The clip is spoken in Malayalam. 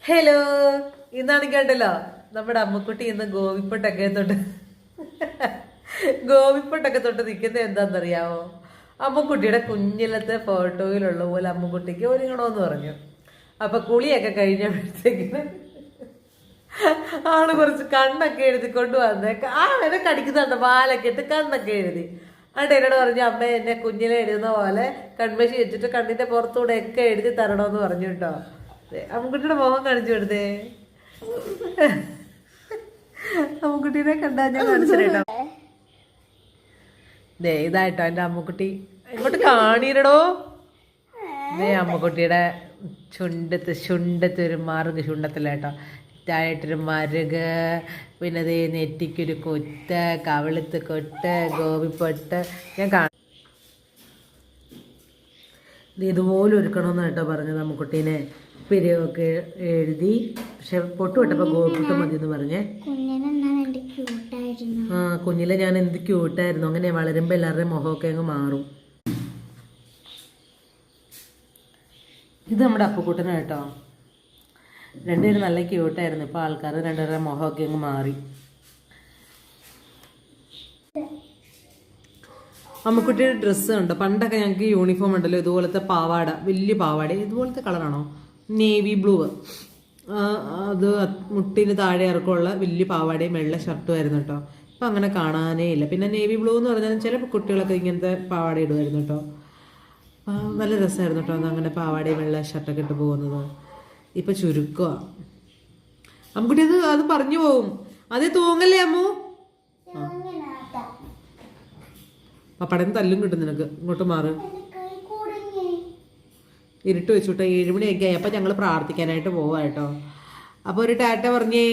ഹലോ, ഇന്നാണ് കേട്ടല്ലോ നമ്മുടെ അമ്മക്കുട്ടി ഇന്ന് ഗോപിപ്പൊട്ടൊക്കെ തൊട്ട് നിൽക്കുന്നത് എന്താണെന്നറിയാമോ? അമ്മക്കുട്ടിയുടെ കുഞ്ഞിലത്തെ ഫോട്ടോയിലുള്ള പോലെ അമ്മക്കുട്ടിക്ക് ഒരുങ്ങണമെന്ന് പറഞ്ഞു. അപ്പൊ കുളിയൊക്കെ കഴിഞ്ഞപ്പോഴത്തേക്കിന് ആള് കുറച്ച് കണ്ണൊക്കെ എഴുതി കൊണ്ടുവന്നേ. എന്നെ കടിക്കുന്നുണ്ട്, പാലൊക്കെ ഇട്ട് കണ്ണൊക്കെ എഴുതി. എന്നിട്ട് എന്നോട് പറഞ്ഞു, അമ്മ എന്നെ കുഞ്ഞിലെ എഴുതുന്ന പോലെ കൺമശി വെച്ചിട്ട് കണ്ണിന്റെ പുറത്തൂടെ ഒക്കെ എഴുതി തരണമെന്ന് പറഞ്ഞു കേട്ടോ. അമ്മുക്കുട്ടിയുടെ മുഖം കാണിച്ചു കൊടുത്തേ. അമ്മുക്കുട്ടീനെ കണ്ടാ ഞാൻ കാണിച്ചു കേട്ടോ. ദേ ഇതായിട്ടോ എൻ്റെ അമ്മുക്കുട്ടി. ഇങ്ങോട്ട് കാണിയിടടോ. ദേ അമ്മുക്കുട്ടിയുടെ ചുണ്ടത്ത് ഒരു മറുക്, ചുണ്ടത്തിലേട്ടോ ഇതായിട്ടൊരു മറുക്, പിന്നെ ദേ നെറ്റിക്കൊരു കൊത്ത്, കവിളത്ത് കൊട്ട്, ഗോപിപ്പൊട്ട്. ഞാൻ ഇതുപോലെ ഒരുക്കണമെന്ന് കേട്ടോ പറഞ്ഞത് അമ്മുക്കുട്ടീനെ. പിരിവൊക്കെ എഴുതി, പക്ഷെ പൊട്ട് വിട്ടപ്പോൾ ഗോപിട്ട് മതി എന്ന് പറഞ്ഞേ. ആ കുഞ്ഞിലെ ഞാൻ എന്ത് ക്യൂട്ടായിരുന്നു. അങ്ങനെ വളരുമ്പോൾ എല്ലാവരുടെയും മുഖമൊക്കെ അങ്ങ് മാറും. ഇത് നമ്മുടെ അപ്പുക്കുട്ടനാ കേട്ടോ. രണ്ടുപേരും നല്ല ക്യൂട്ടായിരുന്നു. ഇപ്പോൾ ആൾക്കാർ രണ്ടുപേരുടെ മുഖമൊക്കെ അങ്ങ് മാറി. അമ്മക്കുട്ടിയുടെ ഡ്രസ്സ് ഉണ്ട്. പണ്ടൊക്കെ ഞങ്ങൾക്ക് യൂണിഫോം ഉണ്ടല്ലോ, ഇതുപോലത്തെ പാവാട, വലിയ പാവാട, ഇതുപോലത്തെ കളറാണോ, നേവി ബ്ലൂ. അത് മുട്ടിന് താഴെ ഇറക്കമുള്ള വലിയ പാവാടയും വെള്ള ഷർട്ടും ആയിരുന്നു കേട്ടോ. ഇപ്പം അങ്ങനെ കാണാനേ ഇല്ല. പിന്നെ നേവി ബ്ലൂ എന്ന് പറഞ്ഞാൽ ചില കുട്ടികളൊക്കെ ഇങ്ങനത്തെ പാവാട ഇടുമായിരുന്നു കേട്ടോ. നല്ല രസമായിരുന്നു കേട്ടോ അങ്ങനെ പാവാടയും വെള്ള ഷർട്ടൊക്കെ ഇട്ട് പോകുന്നത്. ഇപ്പം ചുരുക്കുക. അമ്മുക്കുട്ടി അത് പറഞ്ഞു പോവും. അതേ തൂങ്ങല്ലേ അമ്മു? പപ്പടന്ന് തല്ലും കിട്ടും നിനക്ക്. ഇങ്ങോട്ട് മാറ്. ഇരുട്ട് വെച്ചുട്ടോ. 7 മണിയൊക്കെ ആയി. അപ്പം ഞങ്ങൾ പ്രാർത്ഥിക്കാനായിട്ട് പോവാം കേട്ടോ. അപ്പോൾ ഒരു ടാറ്റ പറഞ്ഞേ.